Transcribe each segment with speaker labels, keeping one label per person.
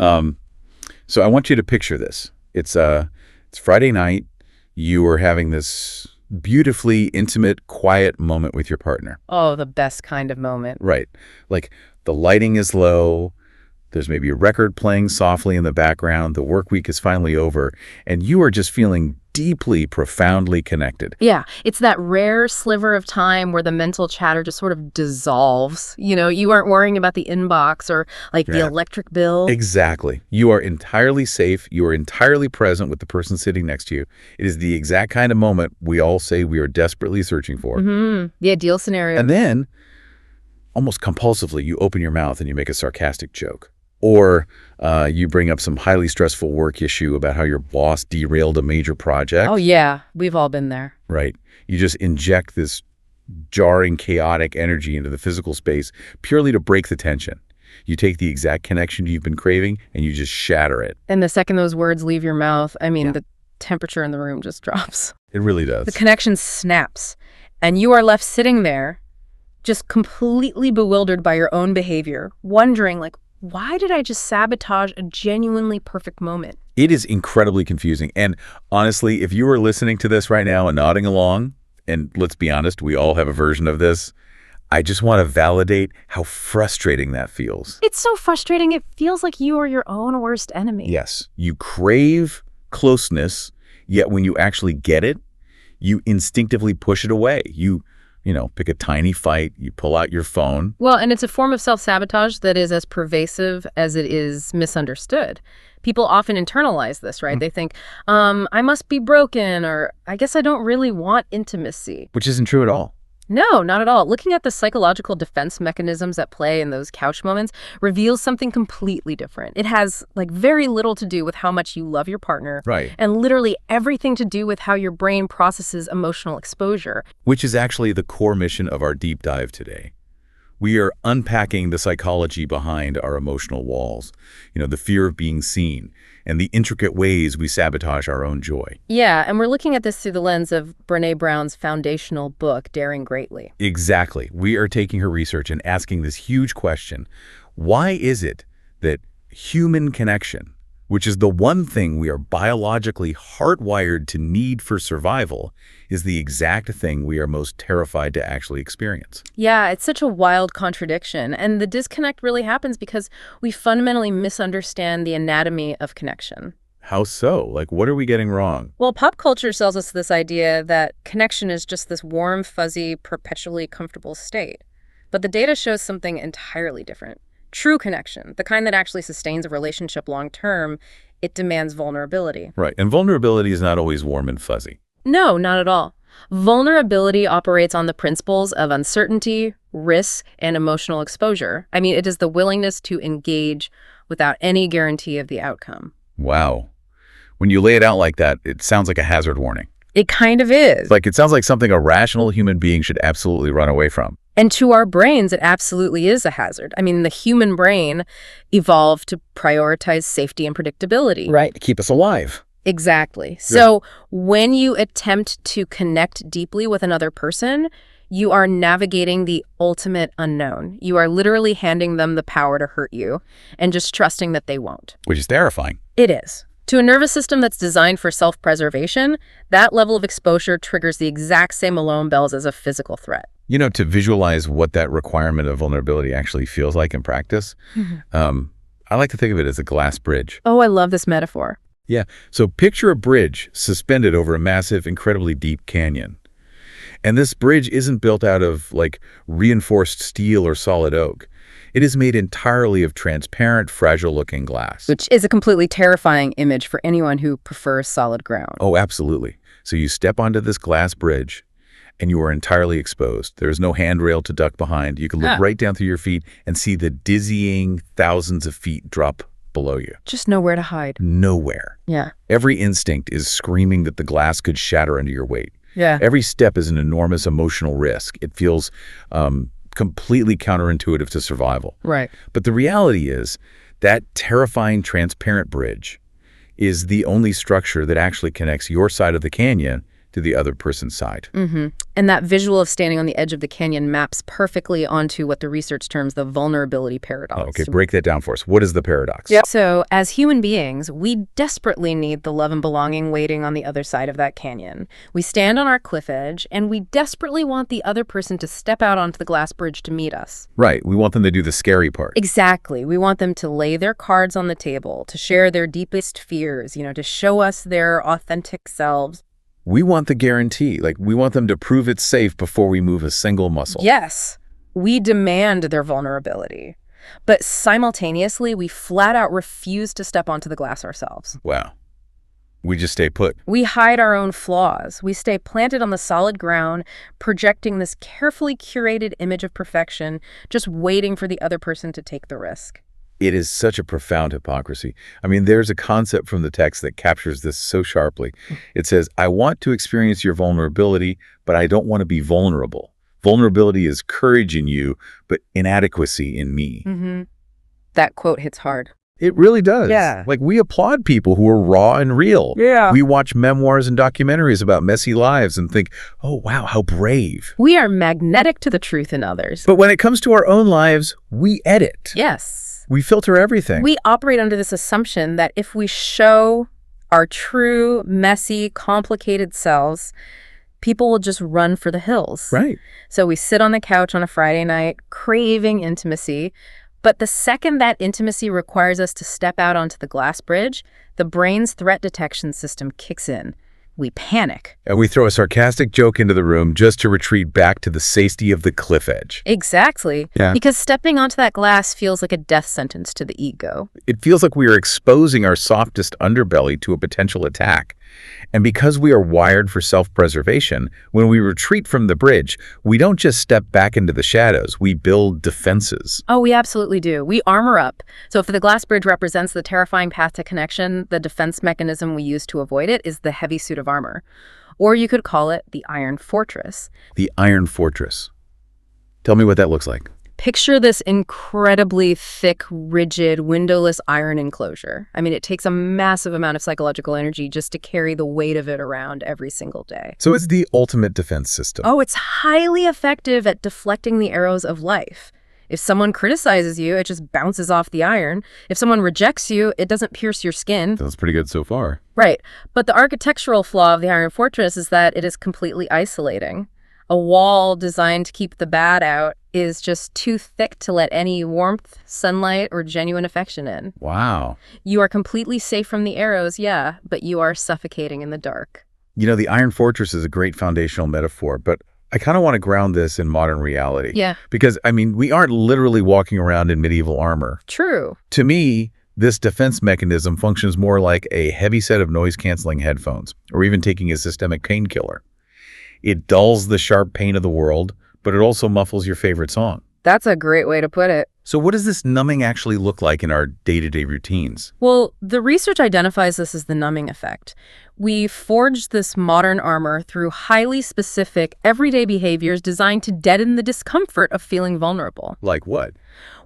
Speaker 1: So I want you to picture this. It's Friday night. You are having this beautifully intimate, quiet moment with your partner.
Speaker 2: Oh, the best kind of moment.
Speaker 1: Right. Like the lighting is low. There's maybe a record playing softly in the background. The work week is finally over, and you are just feeling deeply, profoundly connected.
Speaker 2: Yeah, it's that rare sliver of time where the mental chatter just sort of dissolves. You aren't worrying about the inbox or the electric bill.
Speaker 1: Exactly. You are entirely safe. You are entirely present with the person sitting next to you. It is the exact kind of moment we all say we are desperately searching for.
Speaker 2: Mm-hmm. The ideal scenario.
Speaker 1: And then, almost compulsively, you open your mouth and you make a sarcastic joke. Or you bring up some highly stressful work issue about how your boss derailed a major project.
Speaker 2: Oh, yeah. We've all been there.
Speaker 1: Right. You just inject this jarring, chaotic energy into the physical space purely to break the tension. You take the exact connection you've been craving and you just shatter it.
Speaker 2: And the second those words leave your mouth, the temperature in the room just drops.
Speaker 1: It really does.
Speaker 2: The connection snaps. And you are left sitting there just completely bewildered by your own behavior, wondering, why did I just sabotage a genuinely perfect moment?
Speaker 1: It is incredibly confusing. And honestly, if you are listening to this right now and nodding along, and let's be honest, we all have a version of this, I just want to validate how frustrating that feels.
Speaker 2: It's so frustrating. It feels like you are your own worst enemy.
Speaker 1: Yes. You crave closeness, yet when you actually get it, you instinctively push it away. You pick a tiny fight, you pull out your phone.
Speaker 2: Well, and it's a form of self-sabotage that is as pervasive as it is misunderstood. People often internalize this, right? They think, I must be broken, or I guess I don't really want intimacy.
Speaker 1: Which isn't true at all.
Speaker 2: No, not at all. Looking at the psychological defense mechanisms at play in those couch moments reveals something completely different. It has very little to do with how much you love your partner.
Speaker 1: Right.
Speaker 2: And literally everything to do with how your brain processes emotional exposure.
Speaker 1: Which is actually the core mission of our deep dive today. We are unpacking the psychology behind our emotional walls, the fear of being seen, and the intricate ways we sabotage our own joy.
Speaker 2: Yeah, and we're looking at this through the lens of Brené Brown's foundational book, Daring Greatly.
Speaker 1: Exactly. We are taking her research and asking this huge question. Why is it that human connection, which is the one thing we are biologically hardwired to need for survival, is the exact thing we are most terrified to actually experience?
Speaker 2: Yeah, it's such a wild contradiction. And the disconnect really happens because we fundamentally misunderstand the anatomy of connection.
Speaker 1: How so? What are we getting wrong?
Speaker 2: Well, pop culture sells us this idea that connection is just this warm, fuzzy, perpetually comfortable state. But the data shows something entirely different. True connection, the kind that actually sustains a relationship long term, it demands vulnerability.
Speaker 1: Right. And vulnerability is not always warm and fuzzy.
Speaker 2: No, not at all. Vulnerability operates on the principles of uncertainty, risk, and emotional exposure. It is the willingness to engage without any guarantee of the outcome.
Speaker 1: Wow. When you lay it out like that, it sounds like a hazard warning.
Speaker 2: It kind of is.
Speaker 1: It sounds like something a rational human being should absolutely run away from.
Speaker 2: And to our brains, it absolutely is a hazard. The human brain evolved to prioritize safety and predictability.
Speaker 1: Right. To keep us alive.
Speaker 2: Exactly. So when you attempt to connect deeply with another person, you are navigating the ultimate unknown. You are literally handing them the power to hurt you and just trusting that they won't.
Speaker 1: Which is terrifying.
Speaker 2: It is. To a nervous system that's designed for self-preservation, that level of exposure triggers the exact same alarm bells as a physical threat.
Speaker 1: To visualize what that requirement of vulnerability actually feels like in practice, I like to think of it as a glass bridge.
Speaker 2: Oh, I love this metaphor.
Speaker 1: Yeah. So picture a bridge suspended over a massive, incredibly deep canyon. And this bridge isn't built out of reinforced steel or solid oak. It is made entirely of transparent, fragile-looking glass.
Speaker 2: Which is a completely terrifying image for anyone who prefers solid ground.
Speaker 1: Oh, absolutely. So you step onto this glass bridge, and you are entirely exposed. There is no handrail to duck behind. You can look right down through your feet and see the dizzying thousands of feet drop below you.
Speaker 2: Just nowhere to hide.
Speaker 1: Nowhere.
Speaker 2: Yeah.
Speaker 1: Every instinct is screaming that the glass could shatter under your weight.
Speaker 2: Yeah.
Speaker 1: Every step is an enormous emotional risk. It feels completely counterintuitive to survival.
Speaker 2: Right.
Speaker 1: But the reality is that terrifying transparent bridge is the only structure that actually connects your side of the canyon to the other person's side.
Speaker 2: And that visual of standing on the edge of the canyon maps perfectly onto what the research terms the vulnerability paradox.
Speaker 1: Okay, break that down for us. What is the paradox?
Speaker 2: So, as human beings, we desperately need the love and belonging waiting on the other side of that canyon. We stand on our cliff edge, and we desperately want the other person to step out onto the glass bridge to meet us.
Speaker 1: Right. We want them to do the scary part.
Speaker 2: Exactly. We want them to lay their cards on the table, to share their deepest fears, to show us their authentic selves.
Speaker 1: We want the guarantee. Like, we want them to prove it's safe before we move a single muscle.
Speaker 2: Yes. We demand their vulnerability. But simultaneously, we flat out refuse to step onto the glass ourselves.
Speaker 1: Wow. We just stay put.
Speaker 2: We hide our own flaws. We stay planted on the solid ground, projecting this carefully curated image of perfection, just waiting for the other person to take the risk.
Speaker 1: It is such a profound hypocrisy. I mean, there's a concept from the text that captures this so sharply. It says, I want to experience your vulnerability, but I don't want to be vulnerable. Vulnerability is courage in you, but inadequacy in me.
Speaker 2: That quote hits hard.
Speaker 1: It really does.
Speaker 2: Yeah.
Speaker 1: Like, we applaud people who are raw and real.
Speaker 2: Yeah.
Speaker 1: We watch memoirs and documentaries about messy lives and think, oh, wow, how brave.
Speaker 2: We are magnetic to the truth in others.
Speaker 1: But when it comes to our own lives, we edit.
Speaker 2: Yes.
Speaker 1: We filter everything.
Speaker 2: We operate under this assumption that if we show our true, messy, complicated selves, people will just run for the hills.
Speaker 1: Right.
Speaker 2: So we sit on the couch on a Friday night, craving intimacy. But the second that intimacy requires us to step out onto the glass bridge, the brain's threat detection system kicks in. We panic.
Speaker 1: And we throw a sarcastic joke into the room just to retreat back to the safety of the cliff edge.
Speaker 2: Exactly.
Speaker 1: Yeah.
Speaker 2: Because stepping onto that glass feels like a death sentence to the ego.
Speaker 1: It feels like we are exposing our softest underbelly to a potential attack. And because we are wired for self-preservation, when we retreat from the bridge, we don't just step back into the shadows, we build defenses.
Speaker 2: Oh, we absolutely do. We armor up. So if the glass bridge represents the terrifying path to connection, the defense mechanism we use to avoid it is the heavy suit of armor. Or you could call it the iron fortress.
Speaker 1: The iron fortress. Tell me what that looks like.
Speaker 2: Picture this incredibly thick, rigid, windowless iron enclosure. I mean, it takes a massive amount of psychological energy just to carry the weight of it around every single day.
Speaker 1: So it's the ultimate defense system.
Speaker 2: Oh, it's highly effective at deflecting the arrows of life. If someone criticizes you, it just bounces off the iron. If someone rejects you, it doesn't pierce your skin.
Speaker 1: That's pretty good so far.
Speaker 2: Right. But the architectural flaw of the iron fortress is that it is completely isolating. A wall designed to keep the bad out is just too thick to let any warmth, sunlight, or genuine affection in.
Speaker 1: Wow.
Speaker 2: You are completely safe from the arrows, yeah, but you are suffocating in the dark.
Speaker 1: You know, the iron fortress is a great foundational metaphor, but I kind of want to ground this in modern reality.
Speaker 2: Yeah.
Speaker 1: Because, I mean, we aren't literally walking around in medieval armor.
Speaker 2: True.
Speaker 1: To me, this defense mechanism functions more like a heavy set of noise-canceling headphones, or even taking a systemic painkiller. It dulls the sharp pain of the world, but it also muffles your favorite song.
Speaker 2: That's a great way to put it.
Speaker 1: So what does this numbing actually look like in our day-to-day routines?
Speaker 2: Well, the research identifies this as the numbing effect. We forge this modern armor through highly specific, everyday behaviors designed to deaden the discomfort of feeling vulnerable.
Speaker 1: Like what?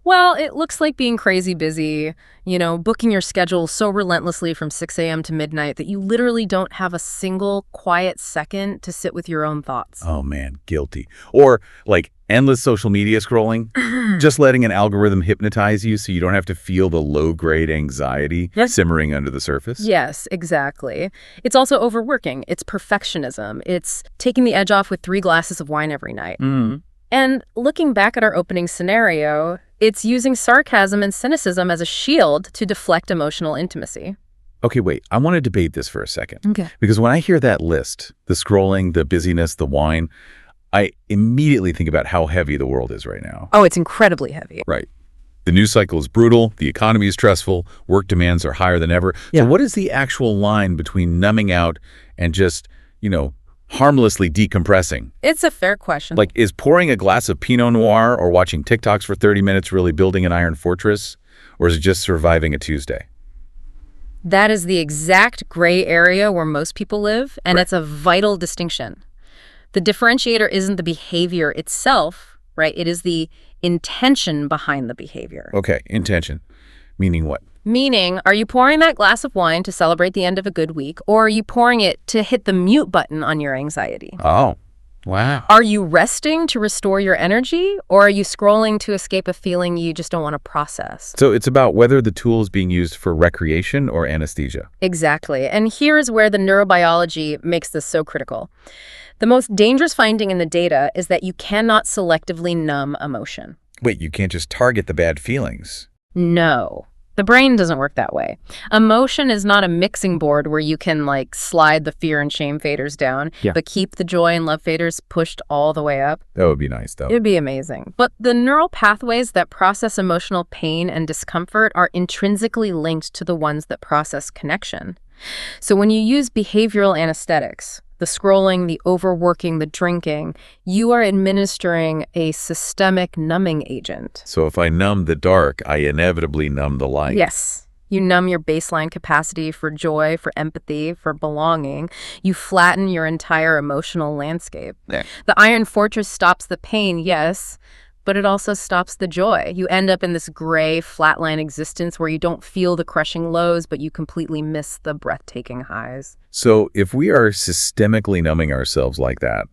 Speaker 2: Well, it looks like being crazy busy, booking your schedule so relentlessly from 6 a.m. to midnight that you literally don't have a single quiet second to sit with your own thoughts.
Speaker 1: Oh man, guilty. Or like endless social media scrolling, just letting an algorithm hypnotize you so you don't have to feel the low-grade anxiety simmering under the surface.
Speaker 2: Yes, exactly. It's also overworking. It's perfectionism. It's taking the edge off with 3 glasses of wine every night. And looking back at our opening scenario, it's using sarcasm and cynicism as a shield to deflect emotional intimacy.
Speaker 1: Okay, wait. I want to debate this for a second.
Speaker 2: Okay.
Speaker 1: Because when I hear that list, the scrolling, the busyness, the wine, I immediately think about how heavy the world is right now.
Speaker 2: Oh, it's incredibly heavy.
Speaker 1: Right. The news cycle is brutal. The economy is stressful. Work demands are higher than ever.
Speaker 2: Yeah.
Speaker 1: So what is the actual line between numbing out and just, harmlessly decompressing?
Speaker 2: It's a fair question.
Speaker 1: Like, is pouring a glass of Pinot Noir or watching TikToks for 30 minutes really building an iron fortress? Or is it just surviving a Tuesday?
Speaker 2: That is the exact gray area where most people live, and it's a vital distinction. The differentiator isn't the behavior itself, right? It is the intention behind the behavior.
Speaker 1: Okay, intention. Meaning what?
Speaker 2: Meaning, are you pouring that glass of wine to celebrate the end of a good week, or are you pouring it to hit the mute button on your anxiety?
Speaker 1: Oh, wow.
Speaker 2: Are you resting to restore your energy, or are you scrolling to escape a feeling you just don't want to process?
Speaker 1: So it's about whether the tool is being used for recreation or anesthesia.
Speaker 2: Exactly. And here is where the neurobiology makes this so critical. The most dangerous finding in the data is that you cannot selectively numb emotion.
Speaker 1: Wait, you can't just target the bad feelings.
Speaker 2: No. The brain doesn't work that way. Emotion is not a mixing board where you can, slide the fear and shame faders down, but keep the joy and love faders pushed all the way up.
Speaker 1: That would be nice, though.
Speaker 2: It'd be amazing. But the neural pathways that process emotional pain and discomfort are intrinsically linked to the ones that process connection. So when you use behavioral anesthetics, the scrolling, the overworking, the drinking, you are administering a systemic numbing agent.
Speaker 1: So if I numb the dark, I inevitably numb the light.
Speaker 2: Yes. You numb your baseline capacity for joy, for empathy, for belonging. You flatten your entire emotional landscape.
Speaker 1: Yeah.
Speaker 2: The Iron Fortress stops the pain, yes, but it also stops the joy. You end up in this gray, flatline existence where you don't feel the crushing lows, but you completely miss the breathtaking highs.
Speaker 1: So if we are systemically numbing ourselves like that,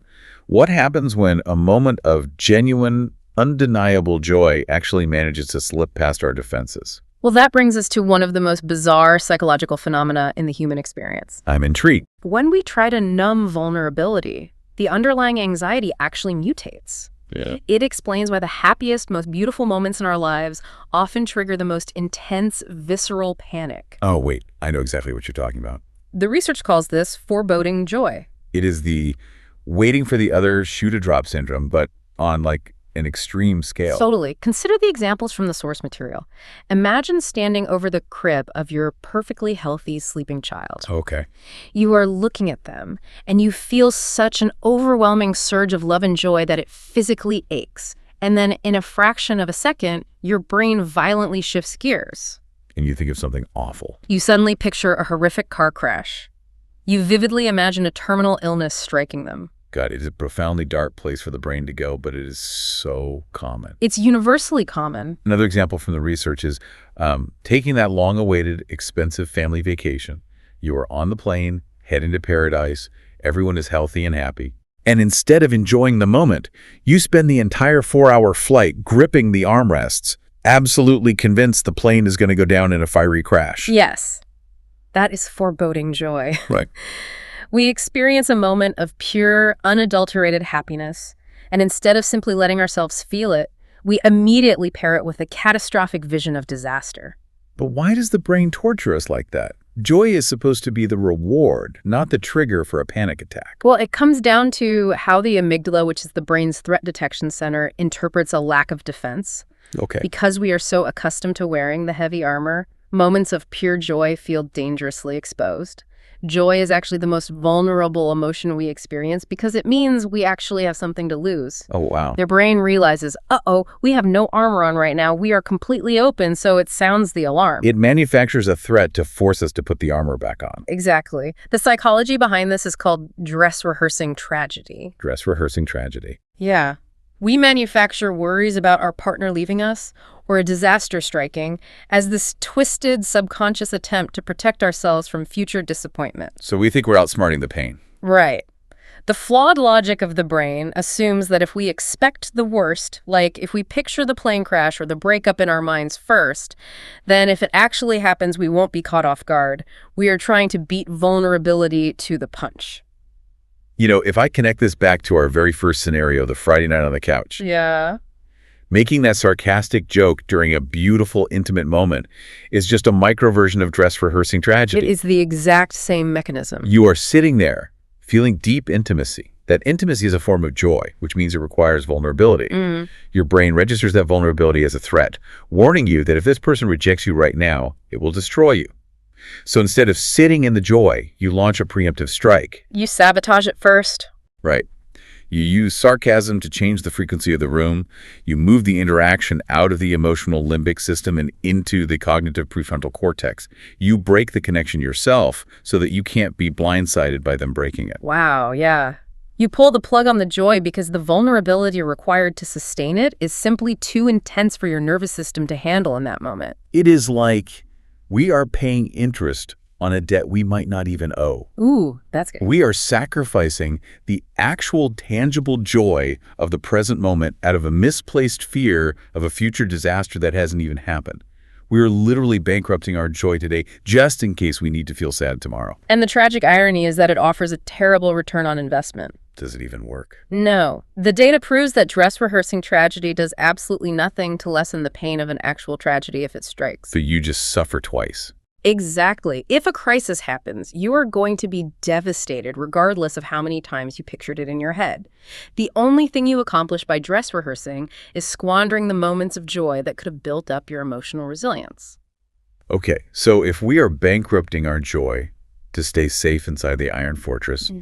Speaker 1: what happens when a moment of genuine, undeniable joy actually manages to slip past our defenses?
Speaker 2: Well, that brings us to one of the most bizarre psychological phenomena in the human experience.
Speaker 1: I'm intrigued.
Speaker 2: When we try to numb vulnerability, the underlying anxiety actually mutates.
Speaker 1: Yeah.
Speaker 2: It explains why the happiest, most beautiful moments in our lives often trigger the most intense, visceral panic.
Speaker 1: Oh, wait. I know exactly what you're talking about.
Speaker 2: The research calls this foreboding joy.
Speaker 1: It is the waiting for the other shoe to drop syndrome, but on an extreme scale.
Speaker 2: Totally. Consider the examples from the source material. Imagine standing over the crib of your perfectly healthy sleeping child.
Speaker 1: Okay.
Speaker 2: You are looking at them, and you feel such an overwhelming surge of love and joy that it physically aches. And then in a fraction of a second, your brain violently shifts gears.
Speaker 1: And you think of something awful.
Speaker 2: You suddenly picture a horrific car crash. You vividly imagine a terminal illness striking them.
Speaker 1: God, it is a profoundly dark place for the brain to go, but it is so common.
Speaker 2: It's universally common.
Speaker 1: Another example from the research is taking that long-awaited, expensive family vacation. You are on the plane, heading to paradise. Everyone is healthy and happy. And instead of enjoying the moment, you spend the entire 4-hour flight gripping the armrests, absolutely convinced the plane is going to go down in a fiery crash.
Speaker 2: Yes. That is foreboding joy.
Speaker 1: Right.
Speaker 2: We experience a moment of pure, unadulterated happiness, and instead of simply letting ourselves feel it, we immediately pair it with a catastrophic vision of disaster.
Speaker 1: But why does the brain torture us like that? Joy is supposed to be the reward, not the trigger for a panic attack.
Speaker 2: Well, it comes down to how the amygdala, which is the brain's threat detection center, interprets a lack of defense.
Speaker 1: Okay.
Speaker 2: Because we are so accustomed to wearing the heavy armor, moments of pure joy feel dangerously exposed. Joy is actually the most vulnerable emotion we experience because it means we actually have something to lose.
Speaker 1: Oh, wow.
Speaker 2: Their brain realizes, uh-oh, we have no armor on right now. We are completely open, so it sounds the alarm.
Speaker 1: It manufactures a threat to force us to put the armor back on.
Speaker 2: Exactly. The psychology behind this is called dress rehearsing tragedy.
Speaker 1: Dress rehearsing tragedy.
Speaker 2: Yeah. We manufacture worries about our partner leaving us or a disaster striking as this twisted subconscious attempt to protect ourselves from future disappointment.
Speaker 1: So we think we're outsmarting the pain.
Speaker 2: Right. The flawed logic of the brain assumes that if we expect the worst, like if we picture the plane crash or the breakup in our minds first, then if it actually happens, we won't be caught off guard. We are trying to beat vulnerability to the punch.
Speaker 1: You know, if I connect this back to our very first scenario, the Friday night on the couch.
Speaker 2: Yeah.
Speaker 1: Making that sarcastic joke during a beautiful, intimate moment is just a micro version of dress rehearsing tragedy.
Speaker 2: It is the exact same mechanism.
Speaker 1: You are sitting there, feeling deep intimacy. That intimacy is a form of joy, which means it requires vulnerability. Your brain registers that vulnerability as a threat, warning you that if this person rejects you right now, it will destroy you. So instead of sitting in the joy, you launch a preemptive strike.
Speaker 2: You sabotage it first.
Speaker 1: Right. You use sarcasm to change the frequency of the room. You move the interaction out of the emotional limbic system and into the cognitive prefrontal cortex. You break the connection yourself so that you can't be blindsided by them breaking it.
Speaker 2: Wow, yeah. You pull the plug on the joy because the vulnerability required to sustain it is simply too intense for your nervous system to handle in that moment.
Speaker 1: It is like We are paying interest on a debt we might not even owe.
Speaker 2: Ooh, that's good.
Speaker 1: We are sacrificing the actual tangible joy of the present moment out of a misplaced fear of a future disaster that hasn't even happened. We are literally bankrupting our joy today just in case we need to feel sad tomorrow.
Speaker 2: And the tragic irony is that it offers a terrible return on investment.
Speaker 1: Does it even work?
Speaker 2: No. The data proves that dress rehearsing tragedy does absolutely nothing to lessen the pain of an actual tragedy if it strikes.
Speaker 1: So you just suffer twice.
Speaker 2: Exactly. If a crisis happens, you are going to be devastated regardless of how many times you pictured it in your head. The only thing you accomplish by dress rehearsing is squandering the moments of joy that could have built up your emotional resilience.
Speaker 1: Okay, so if we are bankrupting our joy to stay safe inside the Iron Fortress,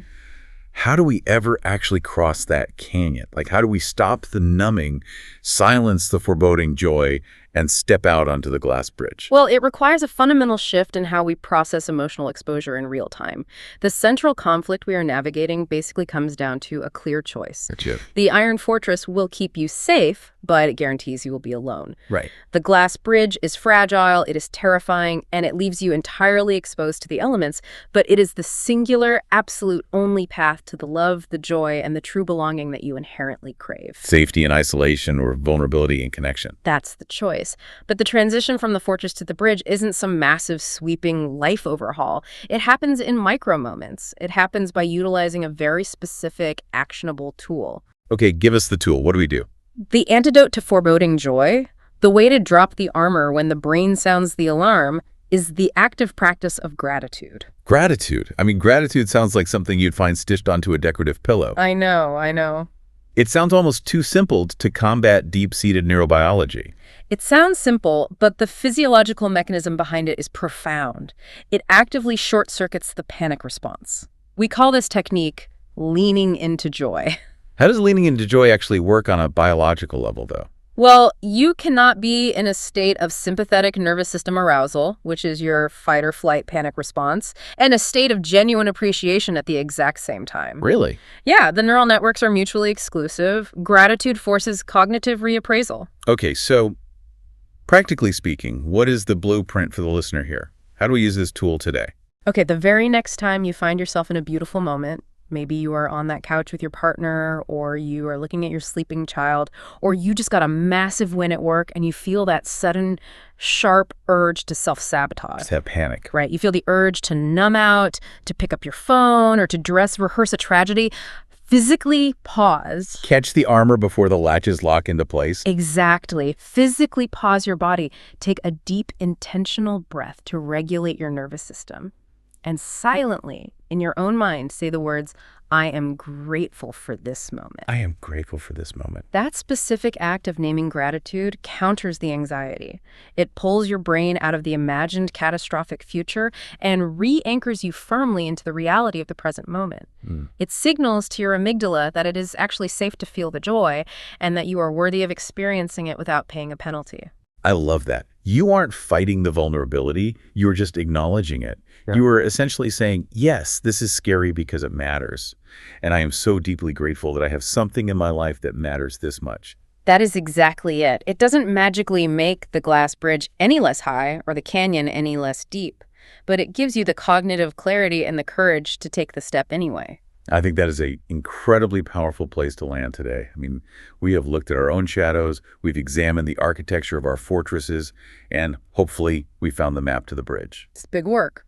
Speaker 1: how do we ever actually cross that canyon? Like, how do we stop the numbing, silence the foreboding joy, and step out onto the glass bridge?
Speaker 2: Well, it requires a fundamental shift in how we process emotional exposure in real time. The central conflict we are navigating basically comes down to a clear choice.
Speaker 1: Gotcha.
Speaker 2: The Iron Fortress will keep you safe, but it guarantees you will be alone.
Speaker 1: Right.
Speaker 2: The glass bridge is fragile, it is terrifying, and it leaves you entirely exposed to the elements, but it is the singular, absolute only path to the love, the joy, and the true belonging that you inherently crave.
Speaker 1: Safety and isolation, or vulnerability and connection.
Speaker 2: That's the choice. But the transition from the fortress to the bridge isn't some massive, sweeping life overhaul. It happens in micro moments. It happens by utilizing a very specific, actionable tool.
Speaker 1: Okay, give us the tool. What do we do?
Speaker 2: The antidote to foreboding joy, the way to drop the armor when the brain sounds the alarm, is the active practice of gratitude.
Speaker 1: Gratitude. I mean, gratitude sounds like something you'd find stitched onto a decorative pillow.
Speaker 2: I know.
Speaker 1: It sounds almost too simple to combat deep-seated neurobiology.
Speaker 2: It sounds simple, but the physiological mechanism behind it is profound. It actively short-circuits the panic response. We call this technique leaning into joy.
Speaker 1: How does leaning into joy actually work on a biological level, though?
Speaker 2: Well, you cannot be in a state of sympathetic nervous system arousal, which is your fight or flight panic response, and a state of genuine appreciation at the exact same time.
Speaker 1: Really?
Speaker 2: Yeah, the neural networks are mutually exclusive. Gratitude forces cognitive reappraisal.
Speaker 1: Okay, so practically speaking, what is the blueprint for the listener here? How do we use this tool today?
Speaker 2: Okay, the very next time you find yourself in a beautiful moment, maybe you are on that couch with your partner, or you are looking at your sleeping child, or you just got a massive win at work and you feel that sudden, sharp urge to self-sabotage.
Speaker 1: Just have panic.
Speaker 2: Right. You feel the urge to numb out, to pick up your phone, or to dress rehearse a tragedy. Physically pause.
Speaker 1: Catch the armor before the latches lock into place.
Speaker 2: Exactly. Physically pause your body. Take a deep, intentional breath to regulate your nervous system. And silently, in your own mind, say the words, I am grateful for this moment.
Speaker 1: I am grateful for this moment.
Speaker 2: That specific act of naming gratitude counters the anxiety. It pulls your brain out of the imagined catastrophic future and re-anchors you firmly into the reality of the present moment. It signals to your amygdala that it is actually safe to feel the joy and that you are worthy of experiencing it without paying a penalty.
Speaker 1: I love that. You aren't fighting the vulnerability, you're just acknowledging it. Yeah. You are essentially saying, yes, this is scary because it matters. And I am so deeply grateful that I have something in my life that matters this much.
Speaker 2: That is exactly it. It doesn't magically make the glass bridge any less high or the canyon any less deep, but it gives you the cognitive clarity and the courage to take the step anyway.
Speaker 1: I think that is an incredibly powerful place to land today. I mean, we have looked at our own shadows, we've examined the architecture of our fortresses, and hopefully we found the map to the bridge.
Speaker 2: It's big work.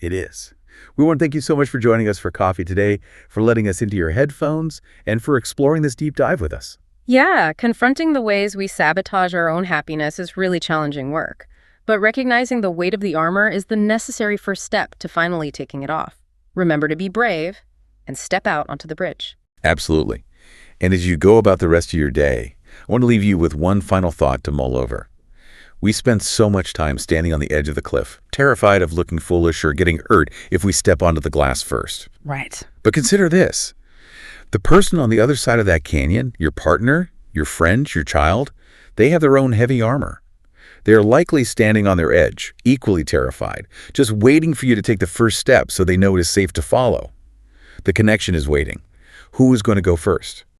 Speaker 1: It is. We want to thank you so much for joining us for coffee today, for letting us into your headphones, and for exploring this deep dive with us.
Speaker 2: Yeah, confronting the ways we sabotage our own happiness is really challenging work. But recognizing the weight of the armor is the necessary first step to finally taking it off. Remember to be brave and step out onto the bridge.
Speaker 1: Absolutely. And as you go about the rest of your day, I want to leave you with one final thought to mull over. We spend so much time standing on the edge of the cliff, terrified of looking foolish or getting hurt if we step onto the glass first.
Speaker 2: Right.
Speaker 1: But consider this. The person on the other side of that canyon, your partner, your friend, your child, they have their own heavy armor. They are likely standing on their edge, equally terrified, just waiting for you to take the first step so they know it is safe to follow. The connection is waiting. Who is going to go first?